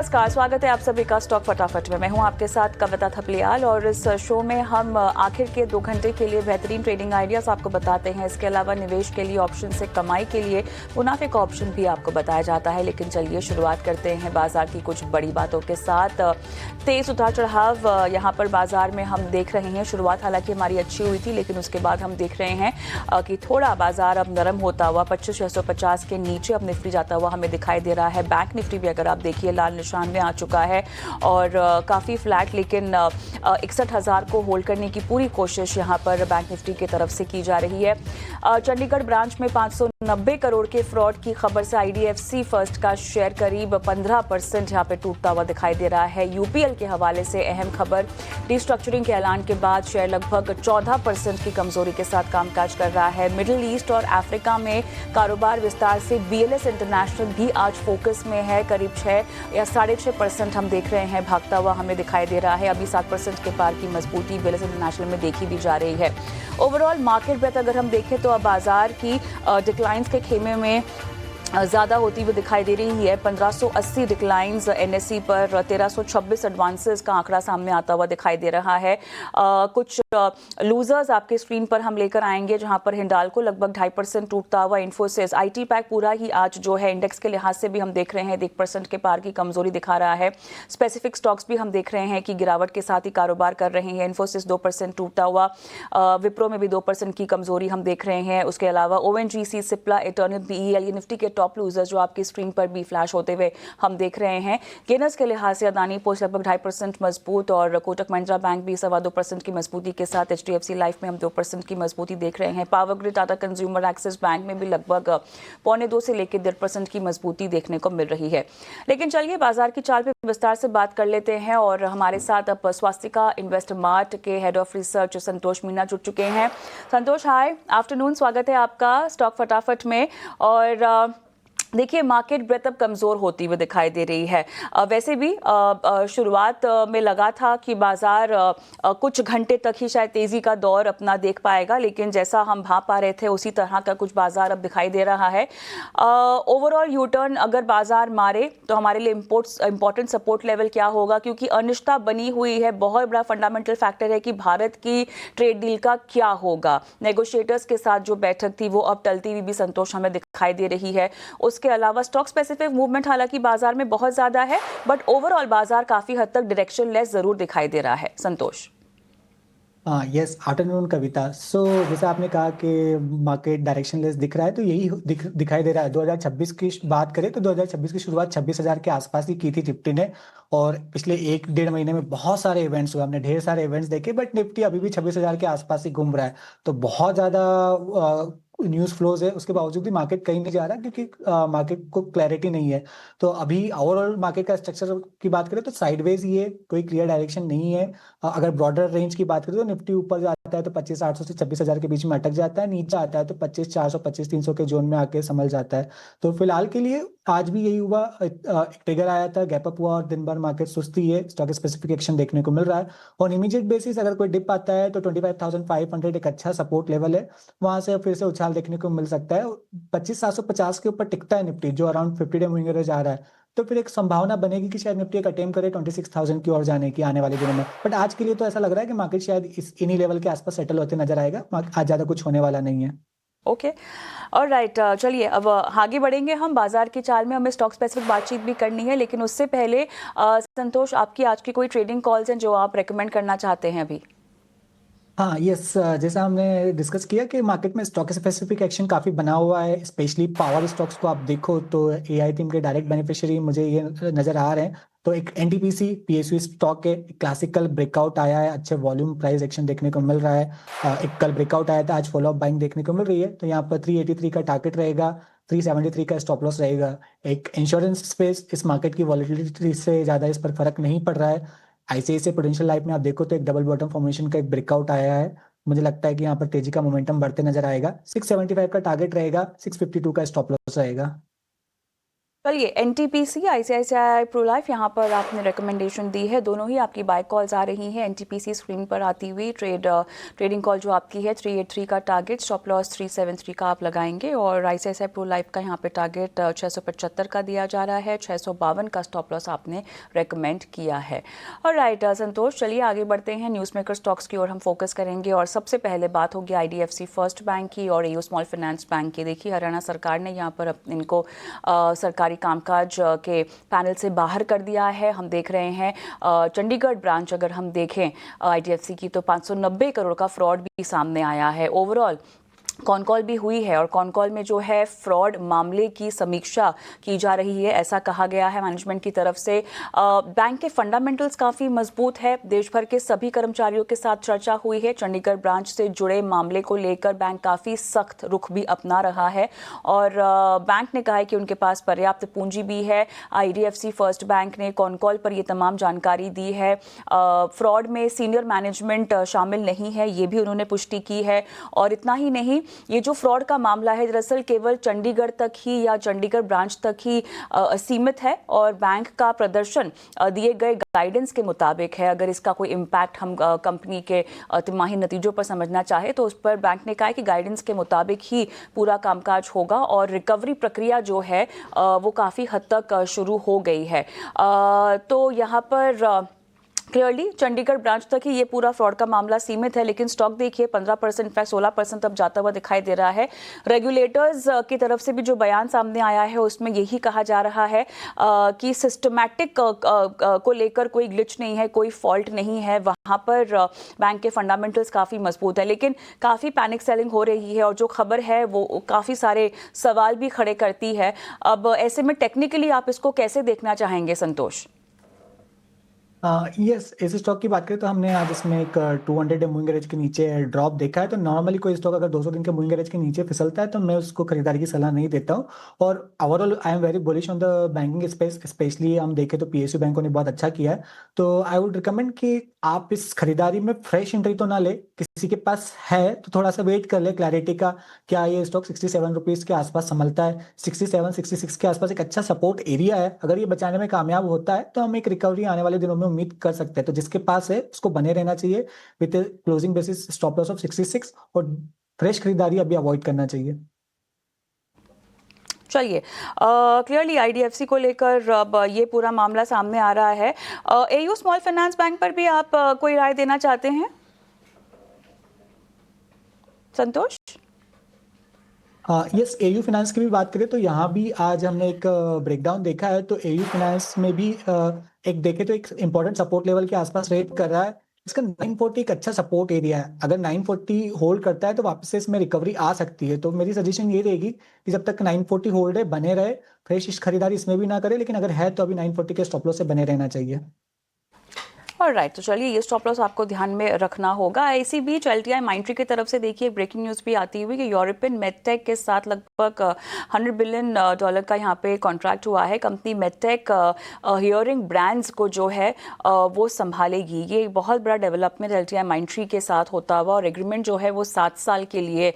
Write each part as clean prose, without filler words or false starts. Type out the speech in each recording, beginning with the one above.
नमस्कार, स्वागत है आप सभी का स्टॉक फटाफट में। मैं हूं आपके साथ कविता थपलियाल और इस शो में हम आखिर के 2 घंटे के लिए बेहतरीन ट्रेडिंग आइडियाज आपको बताते हैं। इसके अलावा निवेश के लिए ऑप्शन से कमाई के लिए मुनाफे का ऑप्शन भी आपको बताया जाता है। लेकिन चलिए शुरुआत करते हैं बाजार की कुछ बड़ी बातों के साथ। तेज उतार चढ़ाव यहाँ पर बाजार में हम देख रहे हैं। शुरुआत हालांकि हमारी अच्छी हुई थी, लेकिन उसके बाद हम देख रहे हैं कि थोड़ा बाजार अब नरम होता हुआ 25,650 के नीचे अब निफ्टी जाता हुआ हमें दिखाई दे रहा है। बैंक निफ्टी भी अगर आप देखिए लाल निशान में आ चुका है और काफ़ी फ्लैट, लेकिन 61,000 को होल्ड करने की पूरी कोशिश यहाँ पर बैंक निफ्टी की तरफ से की जा रही है। चंडीगढ़ ब्रांच में 590 करोड़ के फ्रॉड की खबर से आईडीएफसी फर्स्ट का शेयर करीब 15% यहाँ पे टूटता हुआ दिखाई दे रहा है। यूपीएल के हवाले से अहम खबर, रिस्ट्रक्चरिंग के ऐलान के बाद शेयर लगभग 14% की कमजोरी के साथ कामकाज कर रहा है। मिडिल ईस्ट और अफ्रीका में कारोबार विस्तार से बीएलएस इंटरनेशनल भी आज फोकस में है। करीब 6 या 6.5% हम देख रहे हैं भागता हुआ हमें दिखाई दे रहा है। अभी 7% के पार की मजबूती बीएलएस इंटरनेशनल में देखी भी जा रही है। ओवरऑल मार्केट ब्रेथ अगर हम देखें तो अब बाजार की डिक्लाइंस के खेमे में ज़्यादा होती हुई दिखाई दे रही है। 1580 डिक्लाइंस एनएसई पर, 1326 एडवांसेस का आंकड़ा सामने आता हुआ दिखाई दे रहा है। कुछ लूजर्स आपके स्क्रीन पर हम लेकर आएंगे, जहां पर हिंडाल्को लगभग 2.5% टूटता हुआ, इन्फोसिस, आईटी पैक पूरा ही आज जो है इंडेक्स के लिहाज से भी हम देख रहे हैं 1% के पार की कमजोरी दिखा रहा है। स्पेसिफिक स्टॉक्स भी हम देख रहे हैं कि गिरावट के साथ ही कारोबार कर रहे हैं। इन्फोसिस 2% टूटता हुआ, विप्रो में भी 2% की कमजोरी हम देख रहे हैं। उसके अलावा ओएनजीसी, सिप्ला, इटर्नल, बीईएल, ये निफ्टी के टॉप लूजर्स जो आपकी स्क्रीन पर भी फ्लैश होते हुए हम देख रहे हैं। गेनर्स के लिहाज से अदानी पोस्ट लगभग 2.5% मजबूत और कोटक महिंद्रा बैंक भी 2.25% की मजबूती के साथ। एचडीएफसी लाइफ में हम 2% की मजबूती देख रहे हैं। Power grid, Tata consumer, axis bank में भी लगभग 1.25 से लेकर 1.5% की मजबूती देखने को मिल रही है। लेकिन चलिए बाजार की चाल पे विस्तार से बात कर लेते हैं और हमारे साथ अब स्वास्तिका इन्वेस्ट मार्ट के हेड ऑफ रिसर्च संतोष मीना जुड़ चुके हैं। संतोष, हाय, आफ्टरनून, स्वागत है आपका स्टॉक फटाफट में। और देखिए मार्केट ब्रेथ अब कमज़ोर होती हुई दिखाई दे रही है। वैसे भी शुरुआत में लगा था कि बाजार कुछ घंटे तक ही शायद तेज़ी का दौर अपना देख पाएगा, लेकिन जैसा हम भाप पा रहे थे उसी तरह का कुछ बाजार अब दिखाई दे रहा है। ओवरऑल यू टर्न अगर बाजार मारे तो हमारे लिए इंपॉर्टेंट सपोर्ट लेवल क्या होगा, क्योंकि अनिश्चितता बनी हुई है। बहुत बड़ा फंडामेंटल फैक्टर है कि भारत की ट्रेड डील का क्या होगा। नेगोशिएटर्स के साथ जो बैठक थी वो अब टलती हुई भी संतोष हमें दिखाई दे रही है। उसके अलावा स्टॉक स्पेसिफिक मूवमेंट हालांकि बाजार में बहुत ज्यादा है, बट ओवरऑल बाजार काफी हद तक डायरेक्शन लेस जरूर दिखाई दे रहा है। संतोष। यस, आफ्टरनून कविता। जैसे आपने कहा कि मार्केट डायरेक्शन लेस दिख रहा है, तो यही दिखाई दे रहा है। 2026 की बात करें तो 2026 की शुरुआत 26,000 के आसपास ही की थी निफ्टी ने, और पिछले 1-1.5 महीने में बहुत सारे इवेंट्स हुए, हमने ढेर सारे इवेंट्स देखे, बट निफ्टी अभी भी 26,000 के आसपास ही घूम रहा है। तो बहुत ज्यादा न्यूज़ फ्लोज है, उसके बावजूद भी मार्केट कहीं नहीं जा रहा, क्योंकि मार्केट को क्लैरिटी नहीं है। तो अभी ओवरऑल मार्केट का स्ट्रक्चर की बात करें तो साइडवेज ही है, कोई क्लियर डायरेक्शन नहीं है। अगर ब्रॉडर रेंज की बात करें तो निफ्टी ऊपर जाता है तो 25,800 से 26,000 के बीच में अटक जाता है, नीचे आता है तो 25,400 25,300 के जोन में आके संभल जाता है। तो फिलहाल के लिए आज भी यही हुआ, एक ट्रिगर आया था, गैप अप हुआ और दिन भर मार्केट सुस्ती है, स्टॉक स्पेसिफिक एक्शन देखने को मिल रहा है। ऑन इमीडिएट बेसिस अगर कोई डिप आता है तो 25,500 एक अच्छा सपोर्ट लेवल है, वहां से फिर से उछाल देखने को मिल सकता है। 25,750 के ऊपर टिकता है निफ्टी, जो अराउंड 50 डे मूविंग एवरेज आ रहा है, तो फिर एक संभावना बनेगी कि शायद निफ्टी एक अटेम्प्ट करे 26,000 की ओर जाने की आने वाले दिनों में। बट आज के लिए तो ऐसा लग रहा है कि मार्केट शायद इन्हीं लेवल के आसपास सेटल होते नजर आएगा। आज ज्यादा कुछ होने वाला नहीं है। ओके, ऑलराइट, चलिए अब आगे बढ़ेंगे हम बाजार की चाल में। हमें स्टॉक स्पेसिफिक बातचीत भी करनी है, लेकिन उससे पहले संतोष, आपकी आज की कोई ट्रेडिंग कॉल्स हैं जो आप रेकमेंड करना चाहते हैं अभी? हाँ, यस, जैसा हमने डिस्कस किया कि मार्केट में स्टॉक स्पेसिफिक एक्शन काफी बना हुआ है, स्पेशली पावर स्टॉक्स को आप देखो तो एआई थीम के डायरेक्ट बेनिफिशियरी मुझे ये नजर आ रहे हैं। तो एक एनटीपीसी पीएसयू स्टॉक है, क्लासिकल ब्रेकआउट आया है, अच्छे वॉल्यूम प्राइस एक्शन देखने को मिल रहा है। एक कल ब्रेकआउट आया था, आज फॉलो अप बाइंग देखने को मिल रही है, तो यहाँ पर 383 का टारगेट रहेगा, 373 का स्टॉप लॉस रहेगा। एक इंश्योरेंस स्पेस, इस मार्केट की वॉलिटिलिटी से ज्यादा इस पर फर्क नहीं पड़ रहा है। आईसीआईसीआई प्रूडेंशियल लाइफ में आप देखो तो एक डबल बॉटम फॉर्मेशन का एक ब्रेकआउट आया है, मुझे लगता है कि यहाँ पर तेजी का मोमेंटम बढ़ते नजर आएगा। 675 का टारगेट रहेगा, 652 का स्टॉप लॉस रहेगा। चलिए, एनटीपीसी, आईसीआईसीआई प्रो लाइफ, यहाँ पर आपने रिकमेंडेशन दी है, दोनों ही आपकी बाय कॉल्स आ रही हैं। एनटीपीसी स्क्रीन पर आती हुई ट्रेडिंग कॉल जो आपकी है 383 का टारगेट, स्टॉप लॉस 373 का आप लगाएंगे, और आईसीआईसीआई प्रो लाइफ का यहाँ पे टारगेट 675 का दिया जा रहा है, 652 का स्टॉप लॉस आपने रेकमेंड किया है। और राइट संतोष, चलिए आगे बढ़ते हैं, न्यूज़ मेकर स्टॉक्स की ओर हम फोकस करेंगे, और सबसे पहले बात होगी आईडीएफसी फर्स्ट बैंक की और एयू स्मॉल फाइनेंस बैंक की। देखिए, हरियाणा सरकार ने यहाँ पर इनको सरकारी कामकाज के पैनल से बाहर कर दिया है। हम देख रहे हैं चंडीगढ़ ब्रांच अगर हम देखें आईडीएफसी की, तो 590 करोड़ का फ्रॉड भी सामने आया है। ओवरऑल कॉन कॉल भी हुई है, और कॉन कॉल में जो है फ्रॉड मामले की समीक्षा की जा रही है, ऐसा कहा गया है मैनेजमेंट की तरफ से। बैंक के फंडामेंटल्स काफ़ी मजबूत है, देश भर के सभी कर्मचारियों के साथ चर्चा हुई है, चंडीगढ़ ब्रांच से जुड़े मामले को लेकर बैंक काफ़ी सख्त रुख भी अपना रहा है, और बैंक ने कहा है कि उनके पास पर्याप्त पूंजी भी है। आईडीएफसी फर्स्ट बैंक ने कॉन कॉल पर ये तमाम जानकारी दी है। फ्रॉड में सीनियर मैनेजमेंट शामिल नहीं है, ये भी उन्होंने पुष्टि की है। और इतना ही नहीं, ये जो फ्रॉड का मामला है दरअसल केवल चंडीगढ़ तक ही या चंडीगढ़ ब्रांच तक ही सीमित है, और बैंक का प्रदर्शन दिए गए गाइडेंस के मुताबिक है। अगर इसका कोई इम्पैक्ट हम कंपनी के तिमाही नतीजों पर समझना चाहे तो उस पर बैंक ने कहा है कि गाइडेंस के मुताबिक ही पूरा कामकाज होगा, और रिकवरी प्रक्रिया जो है वो काफ़ी हद तक शुरू हो गई है। तो यहाँ पर क्लियरली चंडीगढ़ ब्रांच तक ही ये पूरा फ्रॉड का मामला सीमित है, लेकिन स्टॉक देखिए 15%, इनफैक्ट 16% अब जाता हुआ दिखाई दे रहा है। रेगुलेटर्स की तरफ से भी जो बयान सामने आया है उसमें यही कहा जा रहा है कि सिस्टमैटिक को लेकर कोई ग्लिच नहीं है, कोई फॉल्ट नहीं है, वहाँ पर बैंक के फंडामेंटल्स काफ़ी मजबूत है। लेकिन काफ़ी पैनिक सेलिंग हो रही है, और जो खबर है वो काफ़ी सारे सवाल भी खड़े करती है। अब ऐसे में टेक्निकली आप इसको कैसे देखना चाहेंगे संतोष? यस, इस स्टॉक की बात करें तो हमने आज इसमें एक 200 डे मूविंग एवरेज के नीचे ड्रॉप देखा है। तो नॉर्मली कोई स्टॉक अगर 200 दिन के मूविंग एवरेज के नीचे फिसलता है तो मैं उसको खरीदारी की सलाह नहीं देता हूँ। और overall I am very bullish on the banking space, specially हम देखें तो पीएसयू बैंकों ने बहुत अच्छा किया है। तो आई वुड रिकमेंड कि आप इस खरीदारी में फ्रेश एंट्री तो ना ले, किसी के पास है तो थोड़ा सा वेट कर ले क्लैरिटी का, क्या ये स्टॉक 67 रुपीज के आसपास संभलता है। 67 66 के आसपास एक अच्छा सपोर्ट एरिया है, अगर ये बचाने में कामयाब होता है तो हम एक रिकवरी आने वाले दिनों में उम्मीद कर सकते हैं। तो जिसके पास है उसको बने रहना चाहिए with closing basis stop loss of 66, और फ्रेश खरीदारी अभी अवॉइड करना चाहिए। चलिए, क्लियरली आईडीएफसी को लेकर अब ये पूरा मामला सामने आ रहा है। एयू स्मॉल फाइनेंस बैंक पर भी आप कोई राय देना चाहते हैं संतोष? यस, एयू फाइनेंस की भी बात करें तो यहाँ भी आज हमने एक ब्रेकडाउन देखा है। तो एयू फाइनेंस में भी एक देखे तो एक इंपॉर्टेंट सपोर्ट लेवल के आसपास रेट कर रहा है। इसका 940 एक अच्छा सपोर्ट एरिया है, अगर 940 होल्ड करता है तो वापस से इसमें रिकवरी आ सकती है। तो मेरी सजेशन ये रहेगी कि जब तक 940 होल्ड है बने रहे, फ्रेश खरीदारी इसमें भी ना करे, लेकिन अगर है तो अभी 940 के स्टॉप लॉस से बने रहना चाहिए। और राइट, तो चलिए ये स्टॉप लॉस आपको ध्यान में रखना होगा। इसी बीच एलटीआई माइंट्री की तरफ से देखिए ब्रेकिंग न्यूज़ भी आती हुई कि यूरोपियन मेडटेक के साथ लगभग $100 बिलियन का यहाँ पे कॉन्ट्रैक्ट हुआ है। कंपनी मेडटेक हियरिंग ब्रांड्स को जो है वो संभालेगी। ये एक बहुत बड़ा डेवलपमेंट एलटीआई माइंट्री के साथ होता हुआ, और एग्रीमेंट जो है वो 7 साल के लिए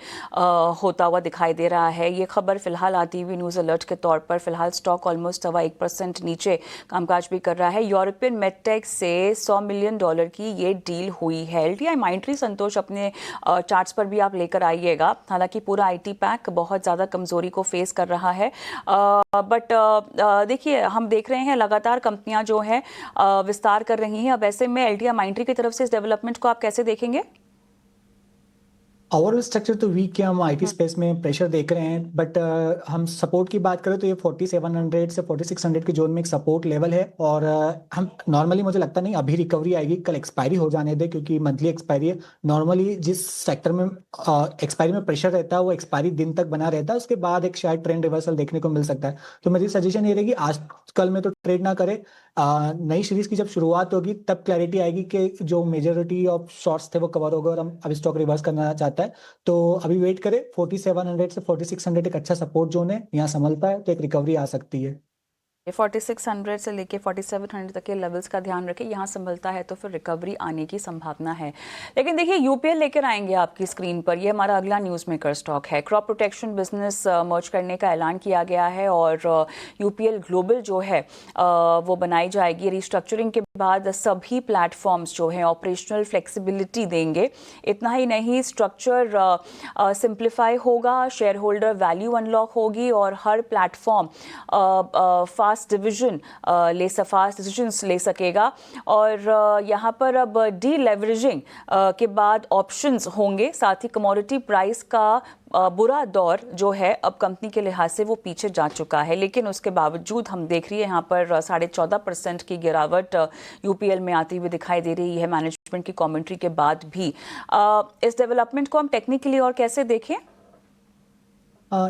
होता हुआ दिखाई दे रहा है। ये खबर फिलहाल आती हुई न्यूज़ अलर्ट के तौर पर फिलहाल स्टॉक ऑलमोस्ट 1% नीचे कामकाज भी कर रहा है। यूरोपियन मेडटेक से $100 मिलियन की ये डील हुई है। एलटीआई माइंट्री संतोष अपने चार्ट्स पर भी आप लेकर आइएगा। हालांकि पूरा आईटी पैक बहुत ज़्यादा कमजोरी को फेस कर रहा है, बट देखिए हम देख रहे हैं लगातार कंपनियां जो हैं विस्तार कर रही हैं। अब ऐसे में एलटीआई माइंट्री की तरफ से इस डेवलपमेंट को आप कैसे देखेंगे? ओवरऑल स्ट्रक्चर तो वीक है, हम आईटी स्पेस में प्रेशर देख रहे हैं, बट हम सपोर्ट की बात करें तो ये 4700 से 4600 के जोन में एक सपोर्ट लेवल है। और हम नॉर्मली मुझे लगता नहीं अभी रिकवरी आएगी, कल एक्सपायरी हो जाने दे, क्योंकि मंथली एक्सपायरी है। नॉर्मली जिस सेक्टर में एक्सपायरी में प्रेशर रहता है वो एक्सपायरी दिन तक बना रहता है, उसके बाद एक शायद ट्रेंड रिवर्सल देखने को मिल सकता है। तो मेरी सजेशन ये रहेगी आज कल में तो ट्रेड ना करे, नई सीरीज की जब शुरुआत होगी तब क्लैरिटी आएगी कि जो मेजोरिटी ऑफ शॉर्ट्स थे वो कवर हो गए और हम अभी स्टॉक रिवर्स करना चाहता है। तो अभी वेट करें, 4700 से 4600 एक अच्छा सपोर्ट जोन है, यहाँ संभलता है तो एक रिकवरी आ सकती है। 4600 से लेके 4700 तक के लेवल्स का ध्यान रखें, यहाँ संभलता है तो फिर रिकवरी आने की संभावना है। लेकिन देखिए यूपीएल लेकर आएंगे आपकी स्क्रीन पर, ये हमारा अगला न्यूज़ मेकर स्टॉक है। क्रॉप प्रोटेक्शन बिजनेस मर्ज करने का ऐलान किया गया है और यूपीएल ग्लोबल जो है वो बनाई जाएगी। रिस्ट्रक्चरिंग के बाद सभी प्लेटफॉर्म्स जो हैं ऑपरेशनल फ्लेक्सिबिलिटी देंगे। इतना ही नहीं, स्ट्रक्चर सिंप्लीफाई होगा, शेयर होल्डर वैल्यू अनलॉक होगी और हर प्लेटफॉर्म फास्ट डिसीजंस ले सकेगा। और यहाँ पर अब डी लेवरेजिंग के बाद ऑप्शंस होंगे। साथ ही कमोडिटी प्राइस का बुरा दौर जो है अब कंपनी के लिहाज से वो पीछे जा चुका है, लेकिन उसके बावजूद हम देख रही है यहाँ पर 14.5% की गिरावट यूपीएल में आती हुई दिखाई दे रही है मैनेजमेंट की कमेंट्री के बाद भी। इस डेवलपमेंट को हम टेक्निकली और कैसे देखें?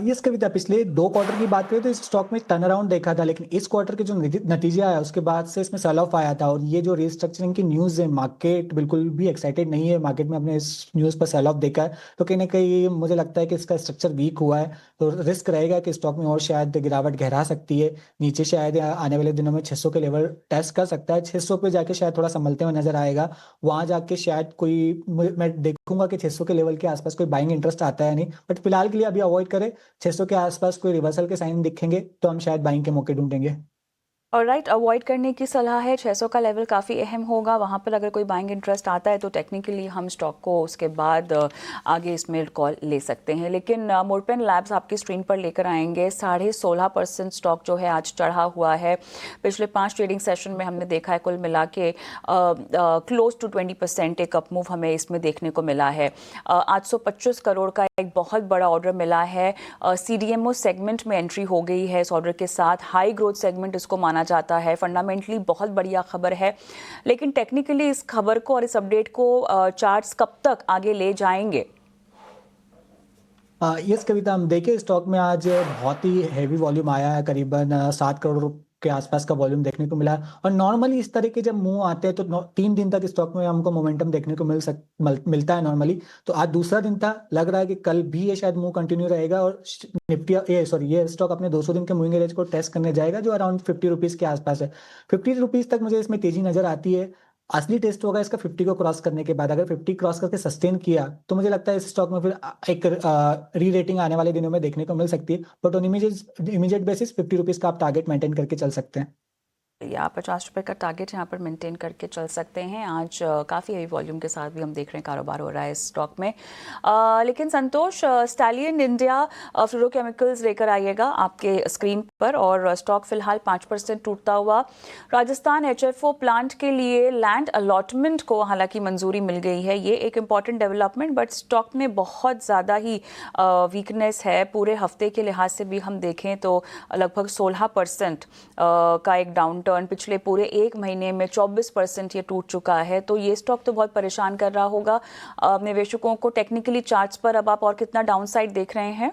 यस कविता, पिछले 2 क्वार्टर की बात करें तो इस स्टॉक में टर्न अराउंड देखा था, लेकिन इस क्वार्टर के जो नतीजे आया उसके बाद से इसमें सेल ऑफ आया था। और ये जो रिस्ट्रक्चरिंग की न्यूज़ है, मार्केट बिल्कुल भी एक्साइटेड नहीं है। मार्केट में अपने इस न्यूज़ पर सेल ऑफ देखा है तो कहीं ना कहीं मुझे लगता है कि इसका स्ट्रक्चर वीक हुआ है, तो रिस्क रहेगा कि स्टॉक में और शायद गिरावट गहरा सकती है। नीचे शायद आने वाले दिनों में 600 के लेवल टेस्ट कर सकता है। 600 पे जाके शायद थोड़ा संभलते हुए नजर आएगा। वहां जाके शायद कोई मैं देखूंगा कि 600 के लेवल के आसपास कोई बाइंग इंटरेस्ट आता है नहीं, बट फिलहाल के लिए अभी अवॉइड करें। 600 के आसपास कोई रिवर्सल के साइन दिखेंगे तो हम शायद बाइंग के मौके ढूंढेंगे। और राइट, अवॉइड करने की सलाह है। 600 का लेवल काफ़ी अहम होगा, वहाँ पर अगर कोई बाइंग इंटरेस्ट आता है तो टेक्निकली हम स्टॉक को उसके बाद आगे इसमें कॉल ले सकते हैं। लेकिन मोरपेन लैब्स आपकी स्क्रीन पर लेकर आएंगे। 16.5% स्टॉक जो है आज चढ़ा हुआ है। पिछले 5 ट्रेडिंग सेशन में हमने देखा है कुल मिला के क्लोज टू 20% एक अप मूव हमें इसमें देखने को मिला है। 825 करोड़ का एक बहुत बड़ा ऑर्डर मिला है। सीडीएमओ सेगमेंट में एंट्री हो गई है इस ऑर्डर के साथ। हाई ग्रोथ सेगमेंट इसको माना जाता है। फंडामेंटली बहुत बढ़िया खबर है, लेकिन टेक्निकली इस खबर को और इस अपडेट को चार्ट्स कब तक आगे ले जाएंगे? यस कविता, हम देखें स्टॉक में आज बहुत ही हैवी वॉल्यूम आया है। करीबन 7 करोड़ के आसपास का वॉल्यूम देखने को मिला है। और नॉर्मली इस तरह के जब मूव आते हैं तो 3 दिन तक स्टॉक में हमको मोमेंटम देखने को मिलता है नॉर्मली। तो आज दूसरा दिन था, लग रहा है कि कल भी ये शायद मूव कंटिन्यू रहेगा और निफ्टी ये स्टॉक अपने 200 दिन के मूविंग एवरेज को टेस्ट करने जाएगा जो अराउंड 50 रुपीज के आसपास है। 50 रुपीज तक मुझे इसमें तेजी नजर आती है। असली टेस्ट होगा इसका 50 को क्रॉस करने के बाद। अगर 50 क्रॉस करके सस्टेन किया तो मुझे लगता है इस स्टॉक में फिर एक री रेटिंग आने वाले दिनों में देखने को मिल सकती है। But on immediate basis 50 rupees का आप टारगेट मेंटेन करके चल सकते हैं। या 50 रुपये का टारगेट यहाँ पर मेंटेन करके चल सकते हैं। आज काफ़ी हेवी वॉल्यूम के साथ भी हम देख रहे हैं कारोबार हो रहा है इस स्टॉक में। लेकिन संतोष, स्टैलियन इंडिया फ्लोरोकेमिकल्स लेकर आइएगा आपके स्क्रीन पर, और स्टॉक फिलहाल 5% टूटता हुआ। राजस्थान एचएफओ प्लांट के लिए लैंड अलॉटमेंट को हालांकि मंजूरी मिल गई है, ये एक इम्पॉर्टेंट डेवलपमेंट, बट स्टॉक में बहुत ज़्यादा ही वीकनेस है। पूरे हफ्ते के लिहाज से भी हम देखें तो लगभग 16% का एक डाउन टर्न, पिछले पूरे एक महीने में 24% ये टूट चुका है। तो ये स्टॉक तो बहुत परेशान कर रहा होगा निवेशकों को। टेक्निकली चार्ट्स पर अब आप और कितना डाउनसाइड देख रहे हैं?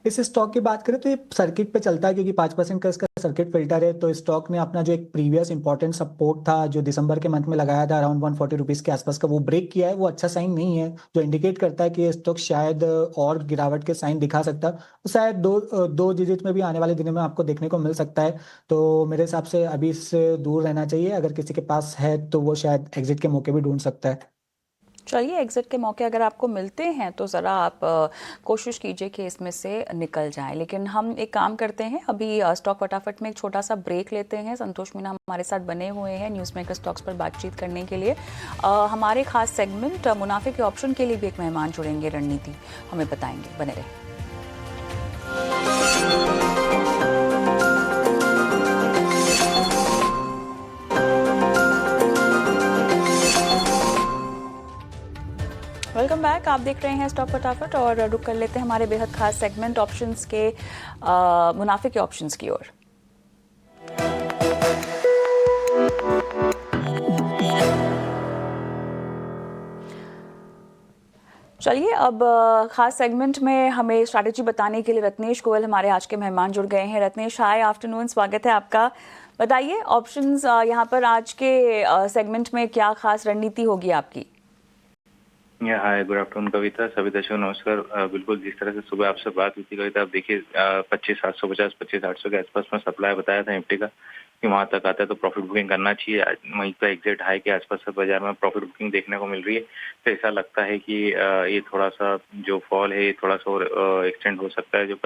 इस स्टॉक की बात करें तो ये सर्किट पे चलता है, क्योंकि 5% का इसका सर्किट फिल्टर है। तो स्टॉक ने अपना जो एक प्रीवियस इंपॉर्टेंट सपोर्ट था जो दिसंबर के मंथ में लगाया था अराउंड 140 रुपीज के आसपास का, वो ब्रेक किया है। वो अच्छा साइन नहीं है, जो इंडिकेट करता है कि ये स्टॉक शायद और गिरावट के साइन दिखा सकता है। तो शायद दो डिजिट में भी आने वाले दिनों में आपको देखने को मिल सकता है। तो मेरे हिसाब से अभी इससे दूर रहना चाहिए। अगर किसी के पास है तो वो शायद एग्जिट के मौके भी ढूंढ सकता है। चलिए, एग्जिट के मौके अगर आपको मिलते हैं तो ज़रा आप कोशिश कीजिए कि इसमें से निकल जाएं। लेकिन हम एक काम करते हैं, अभी स्टॉक फटाफट में एक छोटा सा ब्रेक लेते हैं। संतोष मीना हमारे साथ बने हुए हैं न्यूज़ मेकर स्टॉक्स पर बातचीत करने के लिए। हमारे खास सेगमेंट मुनाफे के ऑप्शन के लिए भी एक मेहमान जुड़ेंगे, रणनीति हमें बताएंगे। बने रहें। वेलकम बैक, आप देख रहे हैं स्टॉक फटाफट, और रुक कर लेते हैं हमारे बेहद खास सेगमेंट ऑप्शंस के मुनाफे के ऑप्शंस की ओर। चलिए, अब खास सेगमेंट में हमें स्ट्रैटेजी बताने के लिए रत्नेश गोयल हमारे आज के मेहमान जुड़ गए हैं। रत्नेश, हाय आफ्टरनून, स्वागत है आपका। बताइए ऑप्शंस यहाँ पर आज के सेगमेंट में क्या खास रणनीति होगी आपकी? हाय, गुड आफ्टरनून कविता। सभी दर्शकों को नमस्कार। बिल्कुल जिस तरह से सुबह आपसे बात हुई थी कविता, आप देखिए 25,750 25,800 के आसपास में सप्लाई बताया था निफ्टी का कि वहां तक आता है तो प्रॉफिट बुकिंग करना चाहिए। वहीं का एग्जैक्ट हाई के आसपास से बाजार में प्रॉफिट बुकिंग देखने को मिल रही है। तो ऐसा लगता है कि ये थोड़ा सा जो फॉल है ये थोड़ा सा और एक्सटेंड हो सकता है, जो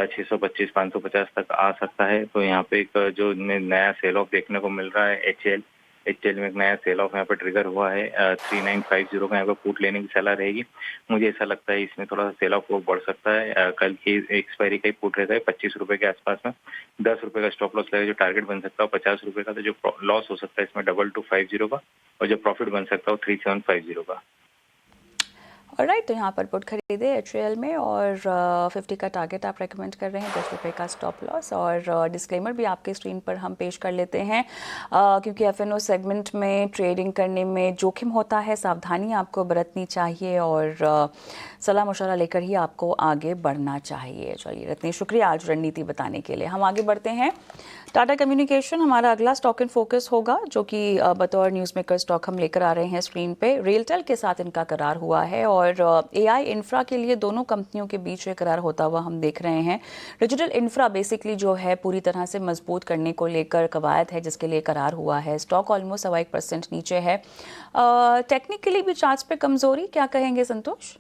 625 550 तक आ सकता है। तो यहाँ पे एक जो नया सेल ऑफ देखने को मिल रहा है, एचएल में एक नया सेल ऑफ यहाँ पर ट्रिगर हुआ है। 3950 का यहाँ पर पुट लेने की सलाह रहेगी। मुझे ऐसा लगता है इसमें थोड़ा सा सेल ऑफ बढ़ सकता है। कल की एक्सपायरी का ही पुट रहता है 25 रुपए के आसपास में। 10 रुपए का स्टॉप लॉस लगेगा, जो टारगेट बन सकता है 50 रुपए का। तो जो लॉस हो सकता है इसमें 2250 का, और जो प्रॉफिट बन सकता है 3750 का। राइट, तो यहाँ पर पुट खरीदे एचएएल में, और 50 का टारगेट आप रेकमेंड कर रहे हैं, 10 रुपये का स्टॉप लॉस। और डिस्क्लेमर भी आपके स्क्रीन पर हम पेश कर लेते हैं, क्योंकि एफएनओ सेगमेंट में ट्रेडिंग करने में जोखिम होता है, सावधानी आपको बरतनी चाहिए और सलाह मशवरा लेकर ही आपको आगे बढ़ना चाहिए। चलिए रत्नी, शुक्रिया आज रणनीति बताने के लिए। हम आगे बढ़ते हैं। टाटा कम्युनिकेशन हमारा अगला स्टॉक इन फोकस होगा, जो कि बतौर न्यूज़ मेकर स्टॉक हम लेकर आ रहे हैं स्क्रीन पे। रेलटेल के साथ इनका करार हुआ है, और एआई इंफ्रा के लिए दोनों कंपनियों के बीच ये करार होता हुआ हम देख रहे हैं। डिजिटल इंफ्रा बेसिकली जो है पूरी तरह से मजबूत करने को लेकर कवायद है, जिसके लिए करार हुआ है। स्टॉक ऑलमोस्ट 1.25% नीचे है। टेक्निकली भी चार्ट्स पे कमजोरी, क्या कहेंगे संतोष?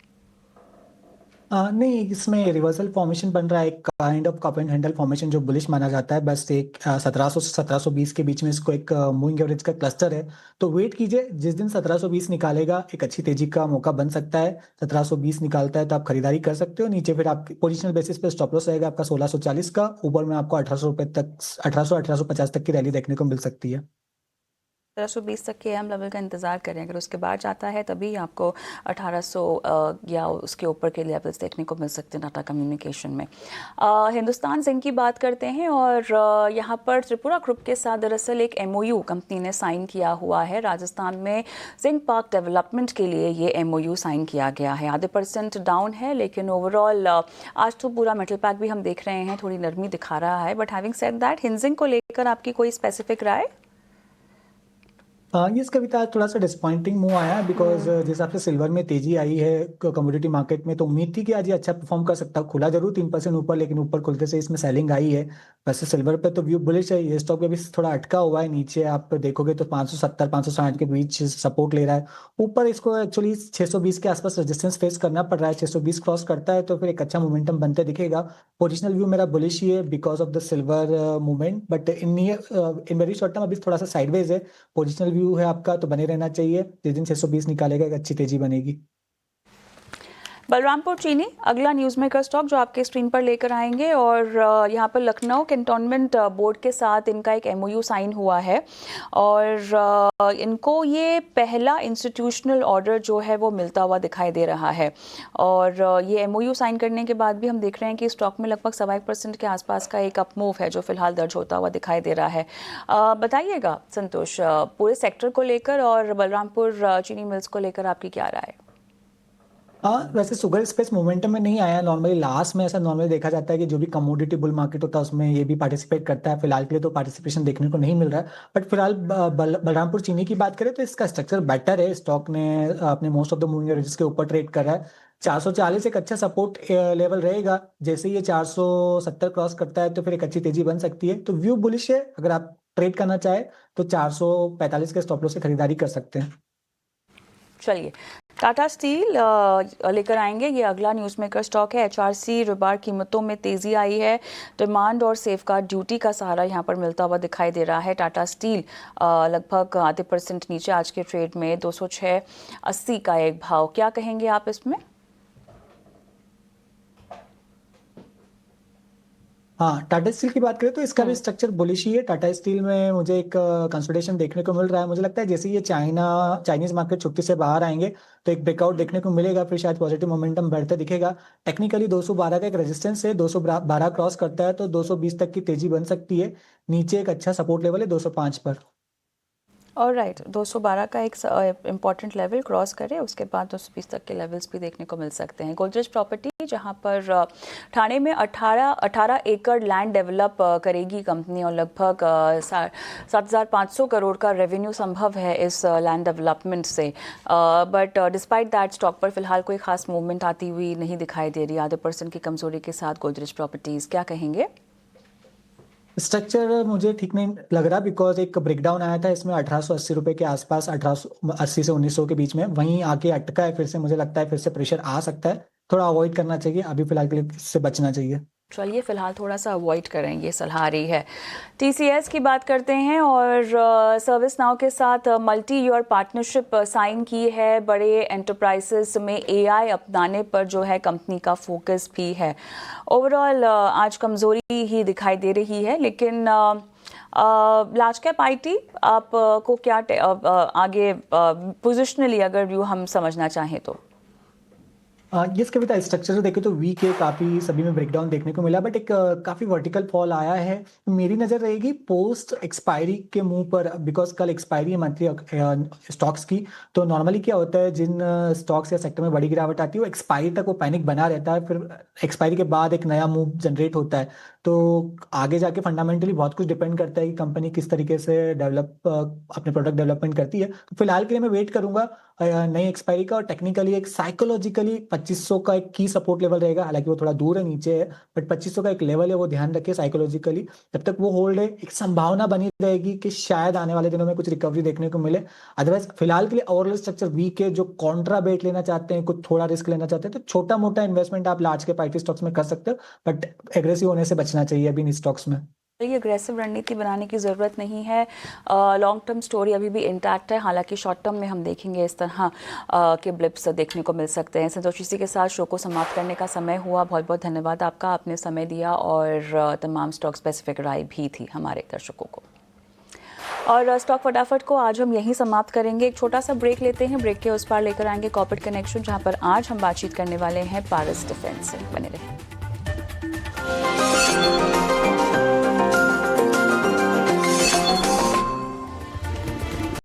नहीं, इसमें रिवर्सल फॉर्मेशन बन रहा है, एक kind of cup and handle formation जो बुलिश माना जाता है। बस एक 1700 से 1720 के बीच में इसको एक मूविंग एवरेज का क्लस्टर है। तो वेट कीजिए, जिस दिन 1720 निकालेगा एक अच्छी तेजी का मौका बन सकता है। 1720 निकालता है तो आप खरीदारी कर सकते हो। नीचे फिर आप पोजिशनल बेसिस पे स्टॉप लॉस रहेगा आपका 1640 का। ऊपर में आपको 1800 रुपए तक, 1850 तक की रैली देखने को मिल सकती है। 1720 तक के अहम लेवल का इंतजार करें, अगर उसके बाद जाता है तभी आपको 1800 या उसके ऊपर के लेवल्स देखने को मिल सकते हैं टाटा कम्युनिकेशन में। हिंदुस्तान जिंक की बात करते हैं, और यहाँ पर त्रिपुरा ग्रुप के साथ दरअसल एक एमओयू कंपनी ने साइन किया हुआ है। राजस्थान में जिंक पार्क डेवलपमेंट के लिए ये एमओयू साइन किया गया है। आधे % डाउन है, लेकिन ओवरऑल आज तो पूरा मेटल पैक भी हम देख रहे हैं थोड़ी नरमी दिखा रहा है। But having said that, hinging को लेकर आपकी कोई स्पेसिफिक राय? ये इसका भी थोड़ा सा डिसपॉइंटिंग मूव आया है, बिकॉज जिस हिसाब से सिल्वर में तेजी आई है कमोडिटी मार्केट में, तो उम्मीद थी कि आज ये अच्छा परफॉर्म कर सकता है। खुला जरूर 3% ऊपर, लेकिन ऊपर खुलते से इसमें सेलिंग आई है। वैसे सिल्वर पे तो व्यू बुलिश है, ये स्टॉक पे भी थोड़ा अटका हुआ है। नीचे आप देखोगे तो 570 560 के बीच सपोर्ट ले रहा है। ऊपर इसको एक्चुअली 620 के आसपास रेजिस्टेंस फेस करना पड़ रहा है। 620 क्रॉस करता है तो फिर एक अच्छा मोमेंटम बनते दिखेगा। पोजिशनल व्यू मेरा बुलिश ही है because of the silver movement, but in very short term अभी थोड़ा सा साइडवेज है। पोजिशनल व्यू है आपका तो बने रहना चाहिए। जिस दिन 620 निकालेगा एक अच्छी तेजी बनेगी। बलरामपुर चीनी अगला न्यूज़ मेकर स्टॉक जो आपके स्क्रीन पर लेकर आएंगे, और यहाँ पर लखनऊ कैंटोनमेंट बोर्ड के साथ इनका एक एमओयू साइन हुआ है, और इनको ये पहला इंस्टीट्यूशनल ऑर्डर जो है वो मिलता हुआ दिखाई दे रहा है। और ये एमओयू साइन करने के बाद भी हम देख रहे हैं कि स्टॉक में लगभग 1.25% के आसपास का एक अप मूव है जो फिलहाल दर्ज होता हुआ दिखाई दे रहा है। बताइएगा संतोष, पूरे सेक्टर को लेकर और बलरामपुर चीनी मिल्स को लेकर आपकी क्या राय है? हाँ, वैसे शुगर स्पेस मोमेंटम में नहीं आया। नॉर्मली लास्ट में ऐसा नॉर्मली देखा जाता है कि जो भी कमोडिटी बुल मार्केट होता है उसमें ये भी पार्टिसिपेट करता है। फिलहाल के लिए तो पार्टिसिपेशन देखने को नहीं मिल रहा है। बट फिलहाल बलरामपुर चीनी की बात करें तो इसका स्ट्रक्चर बेटर है। स्टॉक ने अपने most of the moving averages के ऊपर ट्रेड कर रहा है। 440 एक अच्छा सपोर्ट लेवल रहेगा। जैसे ये 470 क्रॉस करता है तो फिर एक अच्छी तेजी बन सकती है। तो व्यू बुलिश है, अगर आप ट्रेड करना चाहे तो 445 के स्टॉप लॉस से खरीदारी कर सकते हैं। चलिए टाटा स्टील लेकर आएंगे, ये अगला न्यूज़ मेकर स्टॉक है। एचआरसी रिबार कीमतों में तेज़ी आई है। डिमांड और सेफगार्ड ड्यूटी का सहारा यहाँ पर मिलता हुआ दिखाई दे रहा है। टाटा स्टील लगभग आधे % नीचे आज के ट्रेड में 206.80 का एक भाव। क्या कहेंगे आप इसमें? हाँ, टाटा स्टील की बात करें तो इसका भी स्ट्रक्चर बुलिश ही है। टाटा स्टील में मुझे एक कंसोलिडेशन देखने को मिल रहा है। मुझे लगता है जैसे ये चाइनीज मार्केट छुट्टी से बाहर आएंगे तो एक ब्रेकआउट देखने को मिलेगा, फिर शायद पॉजिटिव मोमेंटम बढ़ते दिखेगा। टेक्निकली 212 का एक रेजिस्टेंस है, 212 क्रॉस करता है तो 220 तक की तेजी बन सकती है। नीचे एक अच्छा सपोर्ट लेवल है 205 पर। ऑलराइट, 212 का एक इम्पॉर्टेंट लेवल क्रॉस करे, उसके बाद 220 तक के लेवल्स भी देखने को मिल सकते हैं। गोदरेज प्रॉपर्टी जहां पर ठाणे में 18 एकड़ लैंड डेवलप करेगी कंपनी और लगभग 7,500 करोड़ का रेवेन्यू संभव है इस लैंड डेवलपमेंट से। बट डिस्पाइट दैट स्टॉक पर फिलहाल कोई खास मूवमेंट आती हुई नहीं दिखाई दे रही। आधे % की कमजोरी के साथ गोदरेज प्रॉपर्टीज, क्या कहेंगे? स्ट्रक्चर मुझे ठीक नहीं लग रहा, बिकॉज एक ब्रेकडाउन आया था इसमें 1880 रुपए के आसपास, 1880 से 1900 के बीच में, वहीं आके अटका है। फिर से मुझे लगता है फिर से प्रेशर आ सकता है, थोड़ा अवॉइड करना चाहिए अभी फिलहाल के लिए, इससे बचना चाहिए। चलिए फिलहाल थोड़ा सा अवॉइड करें, ये सलाह रही है। TCS की बात करते हैं और सर्विस नाउ के साथ मल्टी ईयर पार्टनरशिप साइन की है। बड़े एंटरप्राइजेस में AI अपनाने पर जो है कंपनी का फोकस भी है। ओवरऑल आज कमजोरी ही दिखाई दे रही है, लेकिन लार्ज कैप IT आपको क्या आगे पोजिशनली अगर व्यू हम समझना चाहें तो? यस कविता, स्ट्रक्चर देखे तो वीक है काफी, सभी में ब्रेकडाउन देखने को मिला, बट एक काफी वर्टिकल फॉल आया है। मेरी नजर रहेगी पोस्ट एक्सपायरी के मुंह पर, बिकॉज कल एक्सपायरी है मंथली स्टॉक्स की। तो नॉर्मली क्या होता है, जिन स्टॉक्स या सेक्टर में बड़ी गिरावट आती है वो एक्सपायरी तक वो पैनिक बना रहता है, फिर एक्सपायरी के बाद एक नया मूव जनरेट होता है। तो आगे जाके फंडामेंटली बहुत कुछ डिपेंड करता है कि कंपनी किस तरीके से अपने प्रोडक्ट डेवलपमेंट करती है। तो फिलहाल के लिए मैं वेट करूंगा नई एक्सपायरी का, और टेक्निकली एक साइकोलॉजिकली 2500 का एक की सपोर्ट लेवल रहेगा। हालांकि वो थोड़ा दूर है, नीचे है, बट 2500 का एक लेवल है, वो ध्यान रखिए साइकोलॉजिकली। जब तक वो होल्ड है, एक संभावना बनी रहेगी कि शायद आने वाले दिनों में कुछ रिकवरी देखने को मिले। अदरवाइज फिलहाल के लिए ओवरऑल स्ट्रक्चर वीक है। जो कॉन्ट्रा बेट लेना चाहते हैं, कुछ थोड़ा रिस्क लेना चाहते हैं, तो छोटा मोटा इन्वेस्टमेंट आप लार्ज कैप IT स्टॉक्स में कर सकते हो, बट एग्रेसिव होने से बचना चाहिए अभी इन स्टॉक्स में। ये अग्रेसिव रणनीति बनाने की ज़रूरत नहीं है। लॉन्ग टर्म स्टोरी अभी भी इंटैक्ट है। हालांकि शॉर्ट टर्म में हम देखेंगे इस तरह के ब्लिप्स देखने को मिल सकते हैं। संतोष, इसी के साथ शो को समाप्त करने का समय हुआ। बहुत बहुत धन्यवाद आपका, आपने समय दिया और तमाम स्टॉक स्पेसिफिक राय भी थी हमारे दर्शकों को। और स्टॉक फटाफट को आज हम यहीं समाप्त करेंगे। एक छोटा सा ब्रेक लेते हैं, ब्रेक के उस पार लेकर आएंगे कॉर्पोरेट कनेक्शन, जहां पर आज हम बातचीत करने वाले हैं पारस डिफेंस से। बने रहें।